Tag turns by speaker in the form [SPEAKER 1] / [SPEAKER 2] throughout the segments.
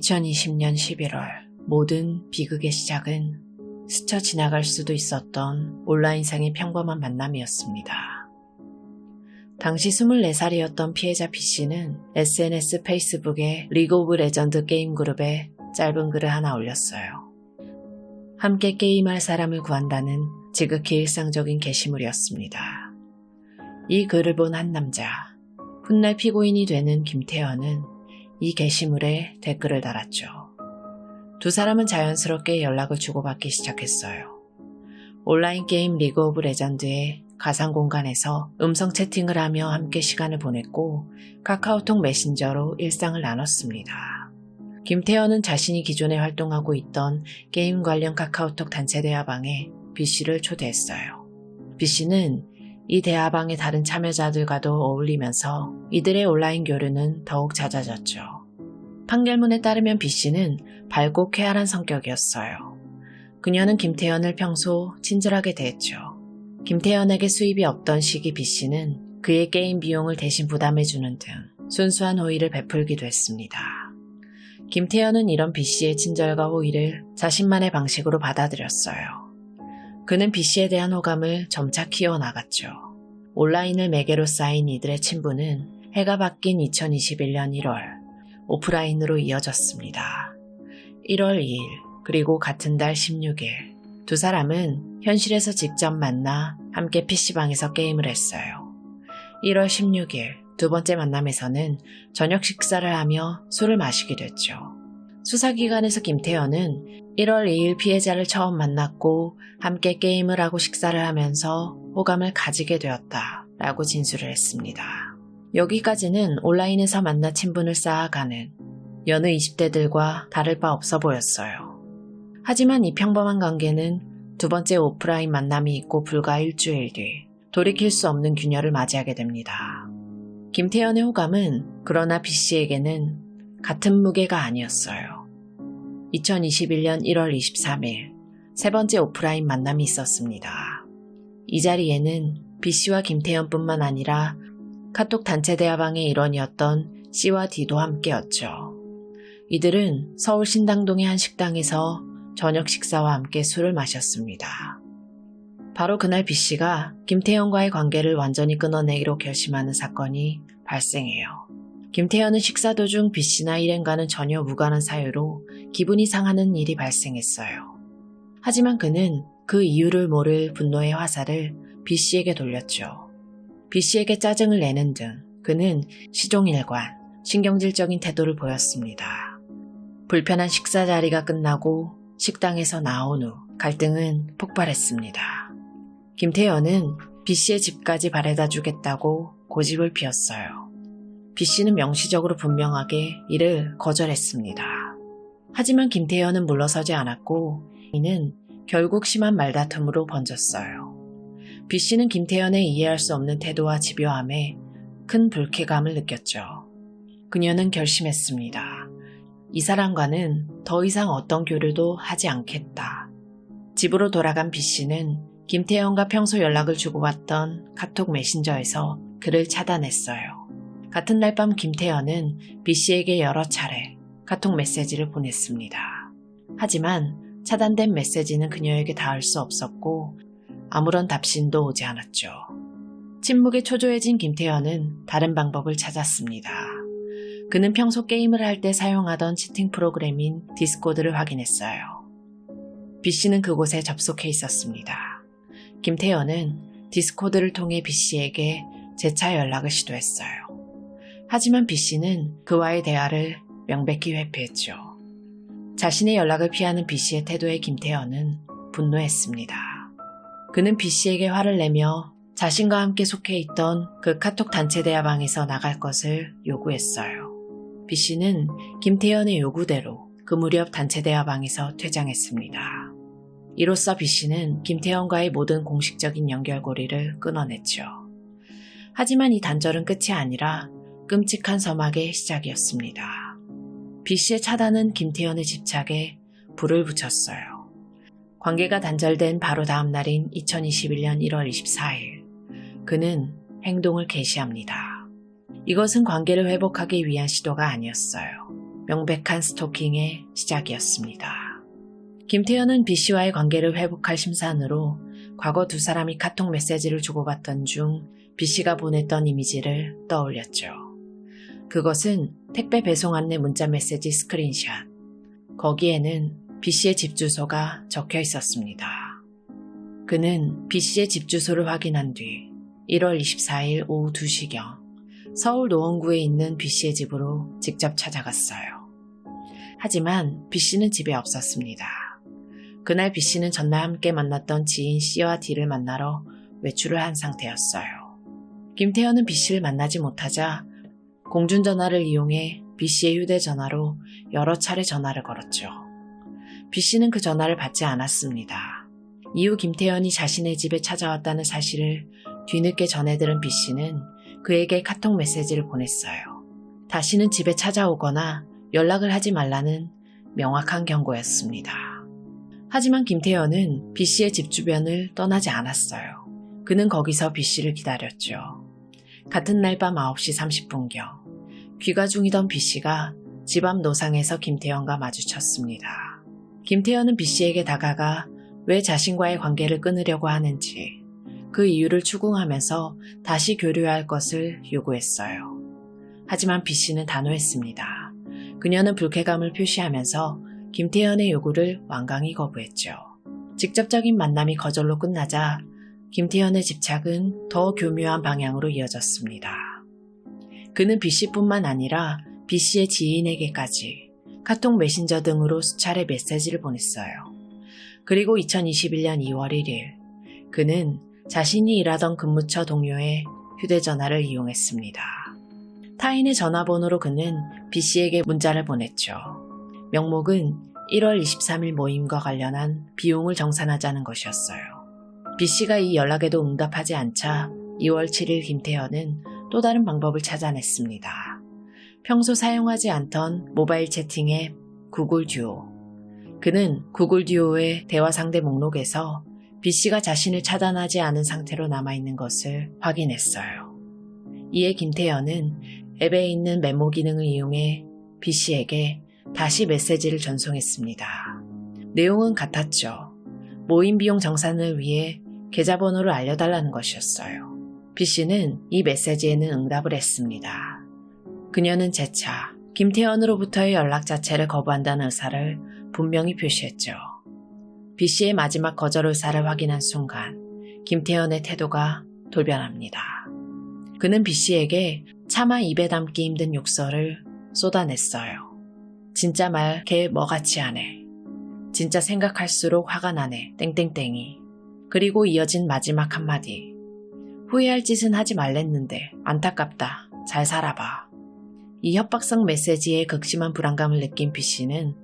[SPEAKER 1] 2020년 11월 모든 비극의 시작은 스쳐 지나갈 수도 있었던 온라인상의 평범한 만남이었습니다. 당시 24살이었던 피해자 B씨는 SNS 페이스북에 리그 오브 레전드 게임 그룹에 짧은 글을 하나 올렸어요. 함께 게임할 사람을 구한다는 지극히 일상적인 게시물이었습니다. 이 글을 본 한 남자, 훗날 피고인이 되는 김태현은 이 게시물에 댓글을 달았죠. 두 사람은 자연스럽게 연락을 주고받기 시작했어요. 온라인 게임 리그 오브 레전드의 가상 공간에서 음성 채팅을 하며 함께 시간을 보냈고 카카오톡 메신저로 일상을 나눴습니다. 김태현은 자신이 기존에 활동하고 있던 게임 관련 카카오톡 단체 대화방에 B씨를 초대했어요. B씨는 이 대화방의 다른 참여자들과도 어울리면서 이들의 온라인 교류는 더욱 잦아졌죠. 판결문에 따르면 B씨는 밝고 쾌활한 성격이었어요. 그녀는 김태현을 평소 친절하게 대했죠. 김태현에게 수입이 없던 시기 B씨는 그의 게임 비용을 대신 부담해주는 등 순수한 호의를 베풀기도 했습니다. 김태현은 이런 B씨의 친절과 호의를 자신만의 방식으로 받아들였어요. 그는 B씨에 대한 호감을 점차 키워나갔죠. 온라인을 매개로 쌓인 이들의 친분은 해가 바뀐 2021년 1월 오프라인으로 이어졌습니다. 1월 2일 그리고 같은 달 16일 두 사람은 현실에서 직접 만나 함께 PC방에서 게임을 했어요. 1월 16일 두 번째 만남에서는 저녁 식사를 하며 술을 마시기도 했죠. 수사기관에서 김태현은 1월 2일 피해자를 처음 만났고 함께 게임을 하고 식사를 하면서 호감을 가지게 되었다 라고 진술을 했습니다. 여기까지는 온라인에서 만나 친분을 쌓아가는 여느 20대들과 다를 바 없어 보였어요. 하지만 이 평범한 관계는 두 번째 오프라인 만남이 있고 불과 일주일 뒤 돌이킬 수 없는 균열을 맞이하게 됩니다. 김태현의 호감은 그러나 B씨에게는 같은 무게가 아니었어요. 2021년 1월 23일 세 번째 오프라인 만남이 있었습니다. 이 자리에는 B씨와 김태현뿐만 아니라 카톡 단체 대화방의 일원이었던 C와 D도 함께였죠. 이들은 서울 신당동의 한 식당에서 저녁 식사와 함께 술을 마셨습니다. 바로 그날 B씨가 김태현과의 관계를 완전히 끊어내기로 결심하는 사건이 발생해요. 김태현은 식사 도중 B씨나 일행과는 전혀 무관한 사유로 기분이 상하는 일이 발생했어요. 하지만 그는 그 이유를 모를 분노의 화살을 B씨에게 돌렸죠. B씨에게 짜증을 내는 등 그는 시종일관 신경질적인 태도를 보였습니다. 불편한 식사 자리가 끝나고 식당에서 나온 후 갈등은 폭발했습니다. 김태현은 B씨의 집까지 바래다 주겠다고 고집을 피웠어요. B씨는 명시적으로 분명하게 이를 거절했습니다. 하지만 김태현은 물러서지 않았고 이는 결국 심한 말다툼으로 번졌어요. B씨는 김태현의 이해할 수 없는 태도와 집요함에 큰 불쾌감을 느꼈죠. 그녀는 결심했습니다. 이 사람과는 더 이상 어떤 교류도 하지 않겠다. 집으로 돌아간 B씨는 김태현과 평소 연락을 주고받던 카톡 메신저에서 그를 차단했어요. 같은 날 밤 김태현은 B씨에게 여러 차례 카톡 메시지를 보냈습니다. 하지만 차단된 메시지는 그녀에게 닿을 수 없었고 아무런 답신도 오지 않았죠. 침묵에 초조해진 김태현은 다른 방법을 찾았습니다. 그는 평소 게임을 할 때 사용하던 채팅 프로그램인 디스코드를 확인했어요. B씨는 그곳에 접속해 있었습니다. 김태현은 디스코드를 통해 B씨에게 재차 연락을 시도했어요. 하지만 B씨는 그와의 대화를 명백히 회피했죠. 자신의 연락을 피하는 B씨의 태도에 김태현은 분노했습니다. 그는 B씨에게 화를 내며 자신과 함께 속해 있던 그 카톡 단체 대화방에서 나갈 것을 요구했어요. B씨는 김태현의 요구대로 그 무렵 단체 대화방에서 퇴장했습니다. 이로써 B씨는 김태현과의 모든 공식적인 연결고리를 끊어냈죠. 하지만 이 단절은 끝이 아니라 끔찍한 서막의 시작이었습니다. B씨의 차단은 김태현의 집착에 불을 붙였어요. 관계가 단절된 바로 다음 날인 2021년 1월 24일 그는 행동을 개시합니다. 이것은 관계를 회복하기 위한 시도가 아니었어요. 명백한 스토킹의 시작이었습니다. 김태현은 B씨와의 관계를 회복할 심산으로 과거 두 사람이 카톡 메시지를 주고받던 중 B씨가 보냈던 이미지를 떠올렸죠. 그것은 택배 배송 안내 문자 메시지 스크린샷. 거기에는 B씨의 집 주소가 적혀 있었습니다. 그는 B씨의 집 주소를 확인한 뒤 1월 24일 오후 2시경 서울 노원구에 있는 B씨의 집으로 직접 찾아갔어요. 하지만 B씨는 집에 없었습니다. 그날 B씨는 전날 함께 만났던 지인 C와 D를 만나러 외출을 한 상태였어요. 김태현은 B씨를 만나지 못하자 공중전화를 이용해 B씨의 휴대전화로 여러 차례 전화를 걸었죠. B씨는 그 전화를 받지 않았습니다. 이후 김태현이 자신의 집에 찾아왔다는 사실을 뒤늦게 전해들은 B씨는 그에게 카톡 메시지를 보냈어요. 다시는 집에 찾아오거나 연락을 하지 말라는 명확한 경고였습니다. 하지만 김태현은 B씨의 집 주변을 떠나지 않았어요. 그는 거기서 B씨를 기다렸죠. 같은 날 밤 9시 30분경 귀가 중이던 B씨가 집 앞 노상에서 김태현과 마주쳤습니다. 김태현은 B씨에게 다가가 왜 자신과의 관계를 끊으려고 하는지 그 이유를 추궁하면서 다시 교류할 것을 요구했어요. 하지만 B씨는 단호했습니다. 그녀는 불쾌감을 표시하면서 김태현의 요구를 완강히 거부했죠. 직접적인 만남이 거절로 끝나자 김태현의 집착은 더 교묘한 방향으로 이어졌습니다. 그는 B씨뿐만 아니라 B씨의 지인에게까지 카톡 메신저 등으로 수차례 메시지를 보냈어요. 그리고 2021년 2월 1일 그는 자신이 일하던 근무처 동료의 휴대전화를 이용했습니다. 타인의 전화번호로 그는 B씨에게 문자를 보냈죠. 명목은 1월 23일 모임과 관련한 비용을 정산하자는 것이었어요. B씨가 이 연락에도 응답하지 않자 2월 7일 김태현은 또 다른 방법을 찾아냈습니다. 평소 사용하지 않던 모바일 채팅 앱 구글 듀오. 그는 구글 듀오의 대화 상대 목록에서 B씨가 자신을 차단하지 않은 상태로 남아있는 것을 확인했어요. 이에 김태현은 앱에 있는 메모 기능을 이용해 B씨에게 다시 메시지를 전송했습니다. 내용은 같았죠. 모임 비용 정산을 위해 계좌번호를 알려달라는 것이었어요. B씨는 이 메시지에는 응답을 했습니다. 그녀는 재차 김태현으로부터의 연락 자체를 거부한다는 의사를 분명히 표시했죠. B씨의 마지막 거절 의사를 확인한 순간 김태현의 태도가 돌변합니다. 그는 B씨에게 차마 입에 담기 힘든 욕설을 쏟아냈어요. 진짜 말 걔 뭐같이 하네. 진짜 생각할수록 화가 나네. 땡땡땡이. 그리고 이어진 마지막 한마디. 후회할 짓은 하지 말랬는데 안타깝다. 잘 살아봐. 이 협박성 메시지에 극심한 불안감을 느낀 B씨는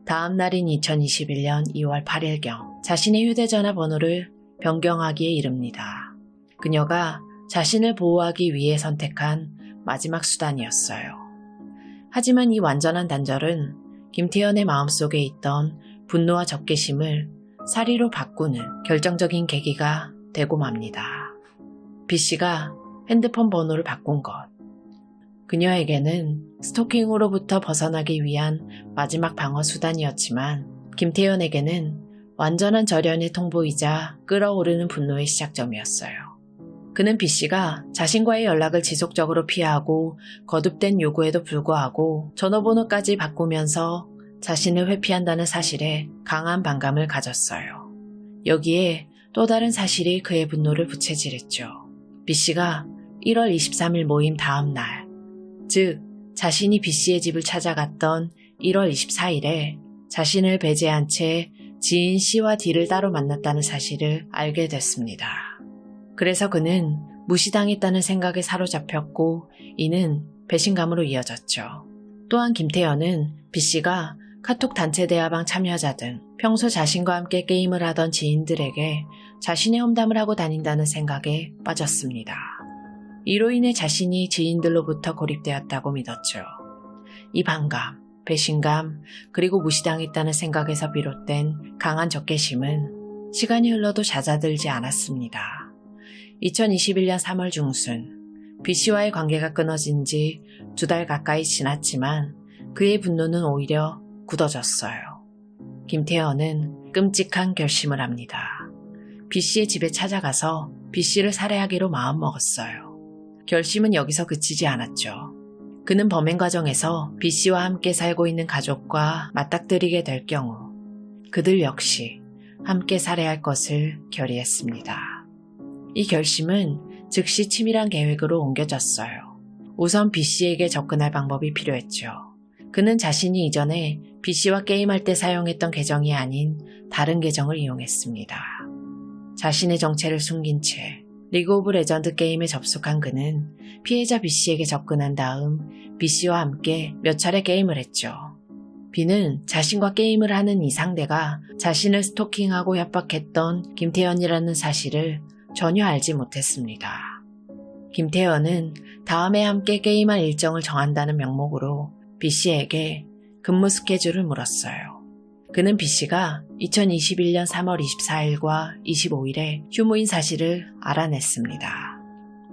[SPEAKER 1] 다음 날인 2021년 2월 8일경 자신의 휴대전화 번호를 변경하기에 이릅니다. 그녀가 자신을 보호하기 위해 선택한 마지막 수단이었어요. 하지만 이 완전한 단절은 김태현의 마음속에 있던 분노와 적개심을 사리로 바꾸는 결정적인 계기가 되고 맙니다. B씨가 핸드폰 번호를 바꾼 것. 그녀에게는 스토킹으로부터 벗어나기 위한 마지막 방어 수단이었지만 김태현에게는 완전한 절연의 통보이자 끓어오르는 분노의 시작점이었어요. 그는 B씨가 자신과의 연락을 지속적으로 피하고 거듭된 요구에도 불구하고 전화번호까지 바꾸면서 자신을 회피한다는 사실에 강한 반감을 가졌어요. 여기에 또 다른 사실이 그의 분노를 부채질했죠. B씨가 1월 23일 모임 다음 날, 즉 자신이 B씨의 집을 찾아갔던 1월 24일에 자신을 배제한 채 지인 C와 D를 따로 만났다는 사실을 알게 됐습니다. 그래서 그는 무시당했다는 생각에 사로잡혔고 이는 배신감으로 이어졌죠. 또한 김태현은 B씨가 카톡 단체 대화방 참여자 등 평소 자신과 함께 게임을 하던 지인들에게 자신의 험담을 하고 다닌다는 생각에 빠졌습니다. 이로 인해 자신이 지인들로부터 고립되었다고 믿었죠. 이 반감, 배신감, 그리고 무시당했다는 생각에서 비롯된 강한 적개심은 시간이 흘러도 잦아들지 않았습니다. 2021년 3월 중순, B씨와의 관계가 끊어진 지 2달 가까이 지났지만 그의 분노는 오히려 굳어졌어요. 김태현은 끔찍한 결심을 합니다. B씨의 집에 찾아가서 B씨를 살해하기로 마음먹었어요. 결심은 여기서 그치지 않았죠. 그는 범행 과정에서 B씨와 함께 살고 있는 가족과 맞닥뜨리게 될 경우 그들 역시 함께 살해할 것을 결의했습니다. 이 결심은 즉시 치밀한 계획으로 옮겨졌어요. 우선 B씨에게 접근할 방법이 필요했죠. 그는 자신이 이전에 B씨와 게임할 때 사용했던 계정이 아닌 다른 계정을 이용했습니다. 자신의 정체를 숨긴 채 리그 오브 레전드 게임에 접속한 그는 피해자 B씨에게 접근한 다음 B씨와 함께 몇 차례 게임을 했죠. B는 자신과 게임을 하는 이 상대가 자신을 스토킹하고 협박했던 김태현이라는 사실을 전혀 알지 못했습니다. 김태현은 다음에 함께 게임할 일정을 정한다는 명목으로 B씨에게 근무 스케줄을 물었어요. 그는 B씨가 2021년 3월 24일과 25일에 휴무인 사실을 알아냈습니다.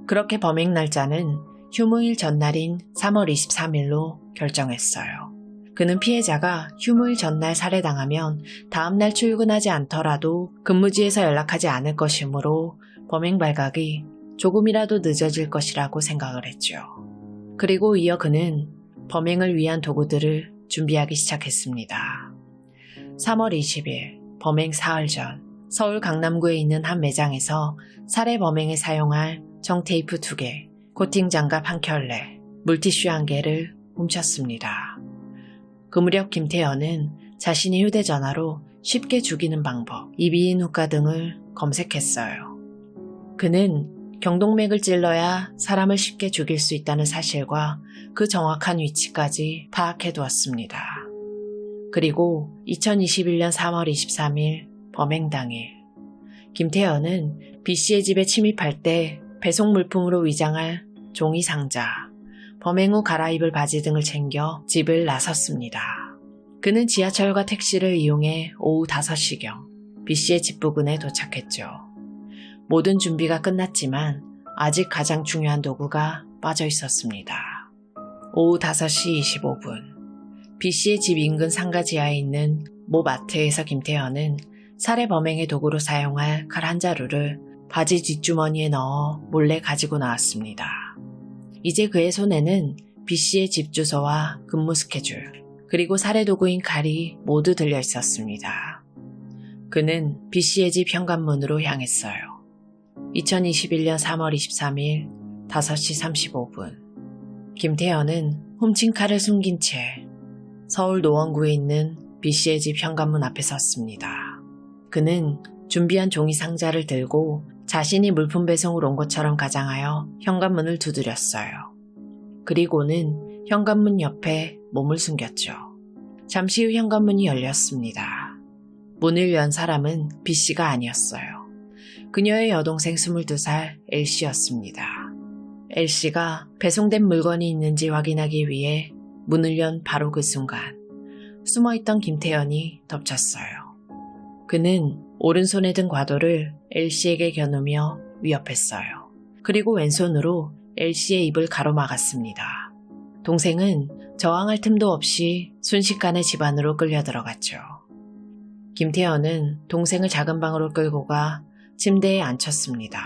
[SPEAKER 1] 그렇게 범행 날짜는 휴무일 전날인 3월 23일로 결정했어요. 그는 피해자가 휴무일 전날 살해당하면 다음날 출근하지 않더라도 근무지에서 연락하지 않을 것이므로 범행 발각이 조금이라도 늦어질 것이라고 생각을 했죠. 그리고 이어 그는 범행을 위한 도구들을 준비하기 시작했습니다. 3월 20일, 범행 사흘 전, 서울 강남구에 있는 한 매장에서 살해 범행에 사용할 정테이프 2개, 코팅 장갑 1켤레, 물티슈 1개를 훔쳤습니다. 그 무렵 김태현은 자신의 휴대전화로 쉽게 죽이는 방법, 이비인 후과 등을 검색했어요. 그는 경동맥을 찔러야 사람을 쉽게 죽일 수 있다는 사실과 그 정확한 위치까지 파악해두었습니다. 그리고 2021년 3월 23일 범행 당일, 김태현은 B씨의 집에 침입할 때 배송 물품으로 위장할 종이 상자, 범행 후 갈아입을 바지 등을 챙겨 집을 나섰습니다. 그는 지하철과 택시를 이용해 오후 5시경 B씨의 집 부근에 도착했죠. 모든 준비가 끝났지만 아직 가장 중요한 도구가 빠져 있었습니다. 오후 5시 25분, B씨의 집 인근 상가 지하에 있는 모 마트에서 김태현은 살해 범행의 도구로 사용할 칼 한 자루를 바지 뒷주머니에 넣어 몰래 가지고 나왔습니다. 이제 그의 손에는 B씨의 집 주소와 근무 스케줄, 그리고 살해 도구인 칼이 모두 들려 있었습니다. 그는 B씨의 집 현관문으로 향했어요. 2021년 3월 23일 5시 35분. 김태현은 훔친 칼을 숨긴 채 서울 노원구에 있는 B씨의 집 현관문 앞에 섰습니다. 그는 준비한 종이 상자를 들고 자신이 물품 배송을 온 것처럼 가장하여 현관문을 두드렸어요. 그리고는 현관문 옆에 몸을 숨겼죠. 잠시 후 현관문이 열렸습니다. 문을 연 사람은 B씨가 아니었어요. 그녀의 여동생 22살 L씨였습니다. L씨가 배송된 물건이 있는지 확인하기 위해 문을 연 바로 그 순간 숨어있던 김태현이 덮쳤어요. 그는 오른손에 든 과도를 L씨에게 겨누며 위협했어요. 그리고 왼손으로 L씨의 입을 가로막았습니다. 동생은 저항할 틈도 없이 순식간에 집 안으로 끌려 들어갔죠. 김태현은 동생을 작은 방으로 끌고 가 침대에 앉혔습니다.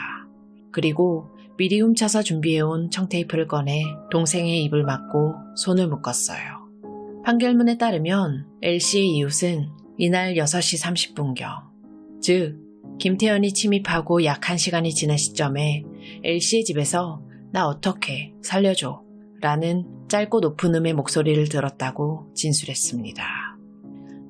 [SPEAKER 1] 그리고 미리 훔쳐서 준비해온 청테이프를 꺼내 동생의 입을 막고 손을 묶었어요. 판결문에 따르면 L씨의 이웃은 이날 6시 30분경, 즉 김태현이 침입하고 약 1시간이 지난 시점에 L씨의 집에서 나 어떡해 살려줘 라는 짧고 높은 음의 목소리를 들었다고 진술했습니다.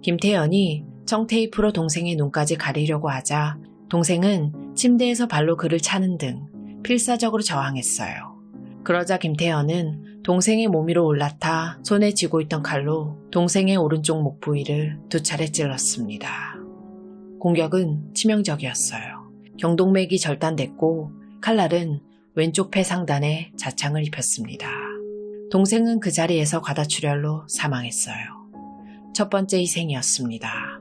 [SPEAKER 1] 김태현이 청테이프로 동생의 눈까지 가리려고 하자 동생은 침대에서 발로 그를 차는 등 필사적으로 저항했어요. 그러자 김태현은 동생의 몸 위로 올라타 손에 쥐고 있던 칼로 동생의 오른쪽 목 부위를 2차례 찔렀습니다. 공격은 치명적이었어요. 경동맥이 절단됐고 칼날은 왼쪽 폐 상단에 자창을 입혔습니다. 동생은 그 자리에서 과다출혈로 사망했어요. 첫 번째 희생이었습니다.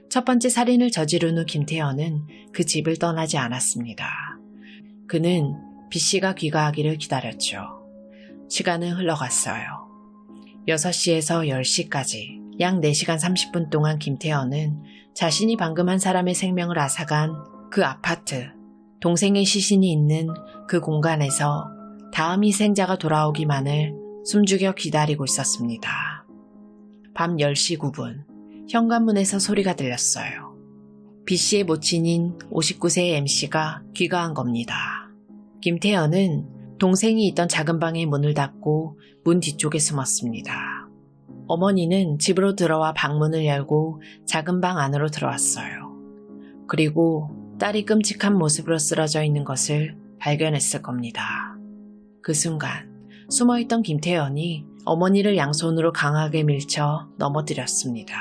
[SPEAKER 1] 첫 번째 살인을 저지른 후 김태현은 그 집을 떠나지 않았습니다. 그는 B씨가 귀가하기를 기다렸죠. 시간은 흘러갔어요. 6시에서 10시까지 약 4시간 30분 동안 김태현은 자신이 방금 한 사람의 생명을 앗아간 그 아파트, 동생의 시신이 있는 그 공간에서 다음 희생자가 돌아오기만을 숨죽여 기다리고 있었습니다. 밤 10시 9분, 현관문에서 소리가 들렸어요. B씨의 모친인 59세의 M씨가 귀가한 겁니다. 김태현은 동생이 있던 작은 방의 문을 닫고 문 뒤쪽에 숨었습니다. 어머니는 집으로 들어와 방문을 열고 작은 방 안으로 들어왔어요. 그리고 딸이 끔찍한 모습으로 쓰러져 있는 것을 발견했을 겁니다. 그 순간 숨어있던 김태현이 어머니를 양손으로 강하게 밀쳐 넘어뜨렸습니다.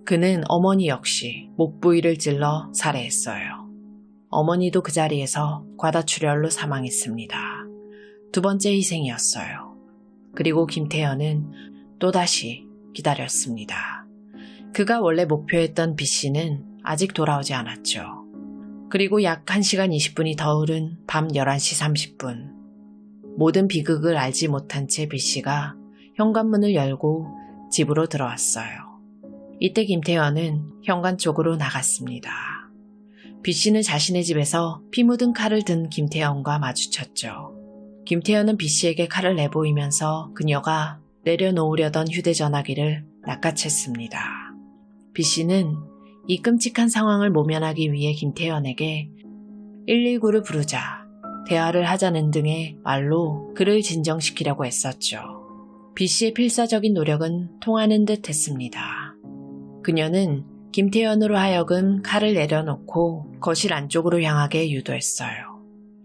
[SPEAKER 1] 그는 어머니 역시 목 부위를 찔러 살해했어요. 어머니도 그 자리에서 과다출혈로 사망했습니다. 두 번째 희생이었어요. 그리고 김태현은 또다시 기다렸습니다. 그가 원래 목표했던 B씨는 아직 돌아오지 않았죠. 그리고 약 1시간 20분이 더 흐른 밤 11시 30분. 모든 비극을 알지 못한 채 B씨가 현관문을 열고 집으로 들어왔어요. 이때 김태현은 현관 쪽으로 나갔습니다. B씨는 자신의 집에서 피 묻은 칼을 든 김태현과 마주쳤죠. 김태현은 B씨에게 칼을 내보이면서 그녀가 내려놓으려던 휴대전화기를 낚아챘습니다. B씨는 이 끔찍한 상황을 모면하기 위해 김태현에게 119를 부르자, 대화를 하자는 등의 말로 그를 진정시키려고 했었죠. B씨의 필사적인 노력은 통하는 듯 했습니다. 그녀는 김태현으로 하여금 칼을 내려놓고 거실 안쪽으로 향하게 유도했어요.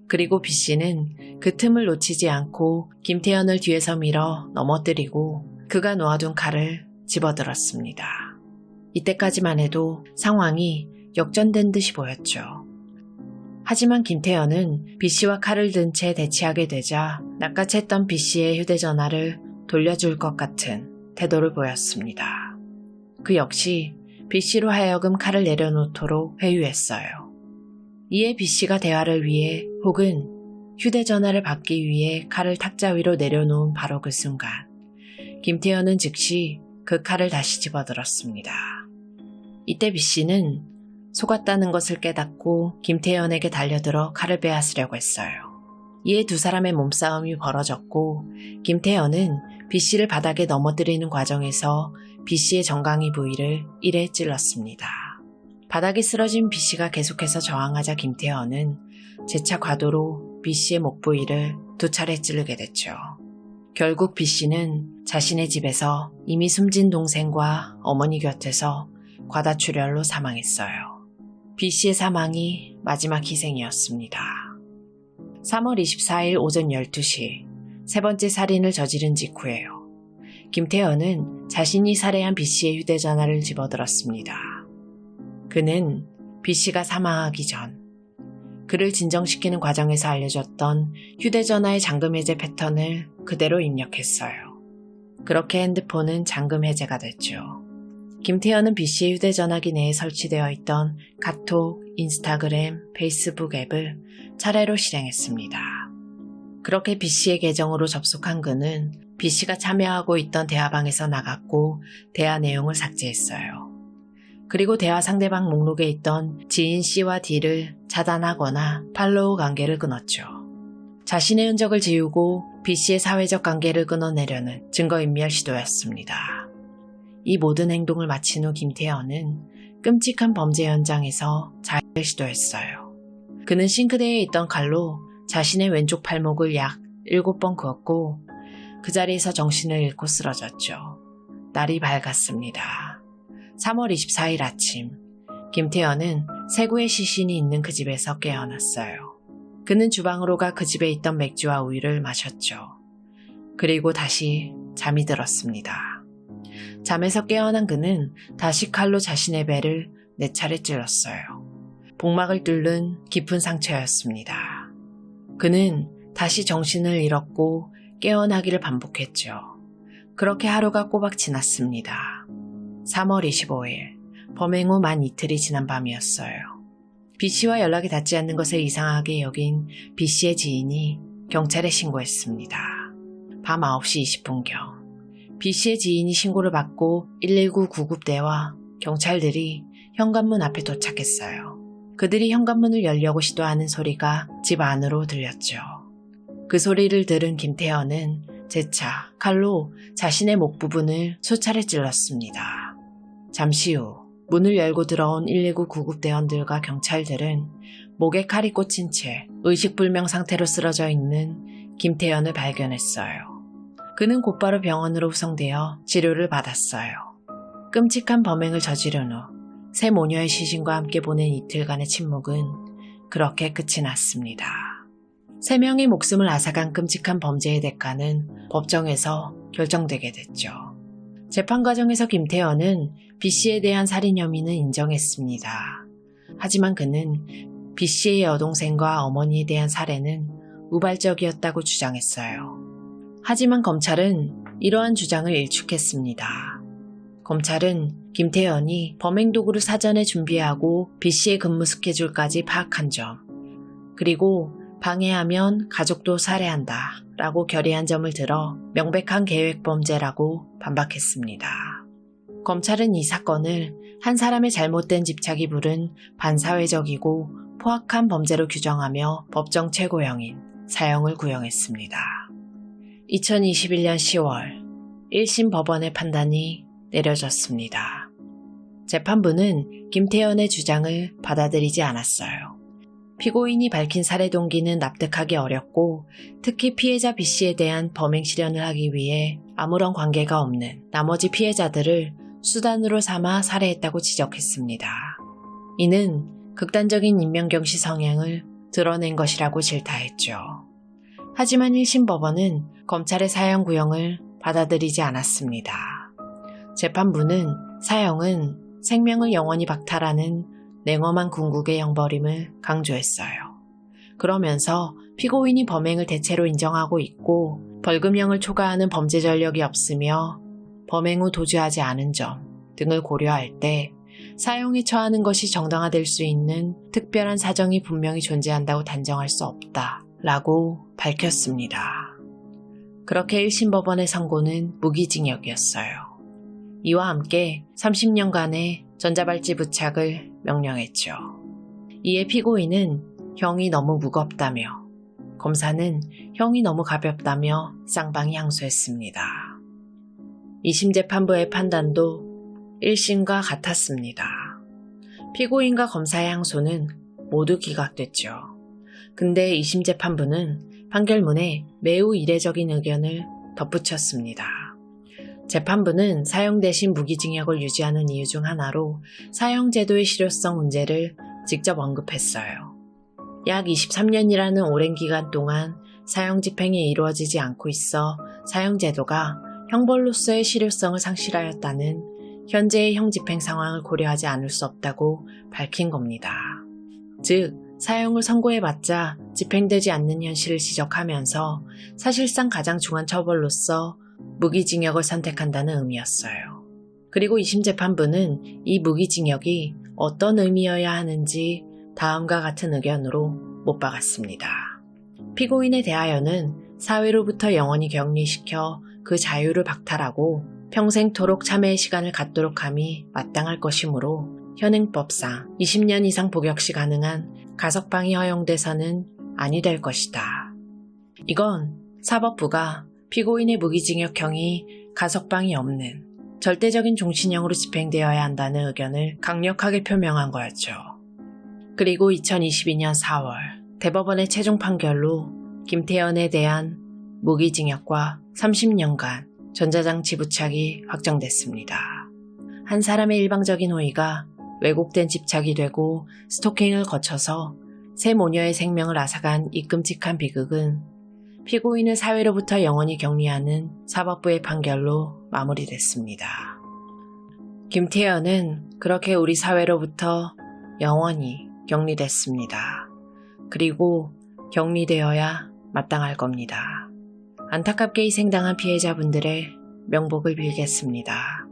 [SPEAKER 1] 그리고 B씨는 그 틈을 놓치지 않고 김태현을 뒤에서 밀어 넘어뜨리고 그가 놓아둔 칼을 집어들었습니다. 이때까지만 해도 상황이 역전된 듯이 보였죠. 하지만 김태현은 B씨와 칼을 든 채 대치하게 되자 낚아챘던 B씨의 휴대전화를 돌려줄 것 같은 태도를 보였습니다. 그 역시 B씨로 하여금 칼을 내려놓도록 회유했어요. 이에 B씨가 대화를 위해 혹은 휴대전화를 받기 위해 칼을 탁자 위로 내려놓은 바로 그 순간 김태현은 즉시 그 칼을 다시 집어들었습니다. 이때 B씨는 속았다는 것을 깨닫고 김태현에게 달려들어 칼을 빼앗으려고 했어요. 이에 두 사람의 몸싸움이 벌어졌고 김태현은 B씨를 바닥에 넘어뜨리는 과정에서 B씨의 정강이 부위를 이래 찔렀습니다. 바닥에 쓰러진 B씨가 계속해서 저항하자 김태현은 재차 과도로 B씨의 목 부위를 2차례 찌르게 됐죠. 결국 B씨는 자신의 집에서 이미 숨진 동생과 어머니 곁에서 과다출혈로 사망했어요. B씨의 사망이 마지막 희생이었습니다. 3월 24일 오전 12시 세 번째 살인을 저지른 직후에요. 김태현은 자신이 살해한 B씨의 휴대전화를 집어들었습니다. 그는 B씨가 사망하기 전 그를 진정시키는 과정에서 알려줬던 휴대전화의 잠금 해제 패턴을 그대로 입력했어요. 그렇게 핸드폰은 잠금 해제가 됐죠. 김태현은 B씨의 휴대전화기 내에 설치되어 있던 카톡, 인스타그램, 페이스북 앱을 차례로 실행했습니다. 그렇게 B씨의 계정으로 접속한 그는 B씨가 참여하고 있던 대화방에서 나갔고 대화 내용을 삭제했어요. 그리고 대화 상대방 목록에 있던 지인 C와 D를 차단하거나 팔로우 관계를 끊었죠. 자신의 흔적을 지우고 B씨의 사회적 관계를 끊어내려는 증거인멸 시도였습니다. 이 모든 행동을 마친 후 김태현은 끔찍한 범죄 현장에서 자해를 시도했어요. 그는 싱크대에 있던 칼로 자신의 왼쪽 팔목을 약 7번 그었고 그 자리에서 정신을 잃고 쓰러졌죠. 날이 밝았습니다. 3월 24일 아침, 김태현은 세구의 시신이 있는 그 집에서 깨어났어요. 그는 주방으로 가 그 집에 있던 맥주와 우유를 마셨죠. 그리고 다시 잠이 들었습니다. 잠에서 깨어난 그는 다시 칼로 자신의 배를 4차례 찔렀어요. 복막을 뚫는 깊은 상처였습니다. 그는 다시 정신을 잃었고 깨어나기를 반복했죠. 그렇게 하루가 꼬박 지났습니다. 3월 25일, 범행 후 만 이틀이 지난 밤이었어요. B씨와 연락이 닿지 않는 것을 이상하게 여긴 B씨의 지인이 경찰에 신고했습니다. 밤 9시 20분경 B씨의 지인이 신고를 받고 119 구급대와 경찰들이 현관문 앞에 도착했어요. 그들이 현관문을 열려고 시도하는 소리가 집 안으로 들렸죠. 그 소리를 들은 김태현은 재차 칼로 자신의 목 부분을 수차례 찔렀습니다. 잠시 후 문을 열고 들어온 119 구급대원들과 경찰들은 목에 칼이 꽂힌 채 의식불명 상태로 쓰러져 있는 김태현을 발견했어요. 그는 곧바로 병원으로 후송되어 치료를 받았어요. 끔찍한 범행을 저지른 후 세 모녀의 시신과 함께 보낸 이틀간의 침묵은 그렇게 끝이 났습니다. 3명의 목숨을 앗아간 끔찍한 범죄의 대가는 법정에서 결정되게 됐죠. 재판 과정에서 김태현은 B씨에 대한 살인 혐의는 인정했습니다. 하지만 그는 B씨의 여동생과 어머니에 대한 살해는 우발적이었다고 주장했어요. 하지만 검찰은 이러한 주장을 일축했습니다. 검찰은 김태현이 범행 도구를 사전에 준비하고 B씨의 근무 스케줄까지 파악한 점, 그리고 방해하면 가족도 살해한다 라고 결의한 점을 들어 명백한 계획범죄라고 반박했습니다. 검찰은 이 사건을 한 사람의 잘못된 집착이 부른 반사회적이고 포악한 범죄로 규정하며 법정 최고형인 사형을 구형했습니다. 2021년 10월 1심 법원의 판단이 내려졌습니다. 재판부는 김태현의 주장을 받아들이지 않았어요. 피고인이 밝힌 살해 동기는 납득하기 어렵고 특히 피해자 B씨에 대한 범행 실현을 하기 위해 아무런 관계가 없는 나머지 피해자들을 수단으로 삼아 살해했다고 지적했습니다. 이는 극단적인 인명경시 성향을 드러낸 것이라고 질타했죠. 하지만 1심 법원은 검찰의 사형 구형을 받아들이지 않았습니다. 재판부는 사형은 생명을 영원히 박탈하는 냉엄한 궁극의 형벌임을 강조했어요. 그러면서 피고인이 범행을 대체로 인정하고 있고 벌금형을 초과하는 범죄 전력이 없으며 범행 후 도주하지 않은 점 등을 고려할 때 사형에 처하는 것이 정당화될 수 있는 특별한 사정이 분명히 존재한다고 단정할 수 없다라고 밝혔습니다. 그렇게 1심 법원의 선고는 무기징역이었어요. 이와 함께 30년간의 전자발찌 부착을 명령했죠. 이에 피고인은 형이 너무 무겁다며, 검사는 형이 너무 가볍다며 쌍방이 항소했습니다. 2심 재판부의 판단도 1심과 같았습니다. 피고인과 검사의 항소는 모두 기각됐죠. 근데 2심 재판부는 판결문에 매우 이례적인 의견을 덧붙였습니다. 재판부는 사형 대신 무기징역을 유지하는 이유 중 하나로 사형제도의 실효성 문제를 직접 언급했어요. 약 23년이라는 오랜 기간 동안 사형 집행이 이루어지지 않고 있어 사형제도가 형벌로서의 실효성을 상실하였다는 현재의 형 집행 상황을 고려하지 않을 수 없다고 밝힌 겁니다. 즉, 사형을 선고해봤자 집행되지 않는 현실을 지적하면서 사실상 가장 중한 처벌로서 무기징역을 선택한다는 의미였어요. 그리고 2심 재판부는 이 무기징역이 어떤 의미여야 하는지 다음과 같은 의견으로 못 박았습니다. 피고인에 대하여는 사회로부터 영원히 격리시켜 그 자유를 박탈하고 평생토록 참회의 시간을 갖도록 함이 마땅할 것이므로 현행법상 20년 이상 복역시 가능한 가석방이 허용돼서는 아니 될 것이다. 이건 사법부가 피고인의 무기징역형이 가석방이 없는 절대적인 종신형으로 집행되어야 한다는 의견을 강력하게 표명한 거였죠. 그리고 2022년 4월 대법원의 최종 판결로 김태현에 대한 무기징역과 30년간 전자장치 부착이 확정됐습니다. 한 사람의 일방적인 호의가 왜곡된 집착이 되고 스토킹을 거쳐서 세 모녀의 생명을 앗아간 이 끔찍한 비극은 피고인을 사회로부터 영원히 격리하는 사법부의 판결로 마무리됐습니다. 김태현은 그렇게 우리 사회로부터 영원히 격리됐습니다. 그리고 격리되어야 마땅할 겁니다. 안타깝게 희생당한 피해자분들의 명복을 빌겠습니다.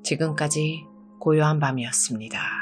[SPEAKER 1] 지금까지 고요한 밤이었습니다.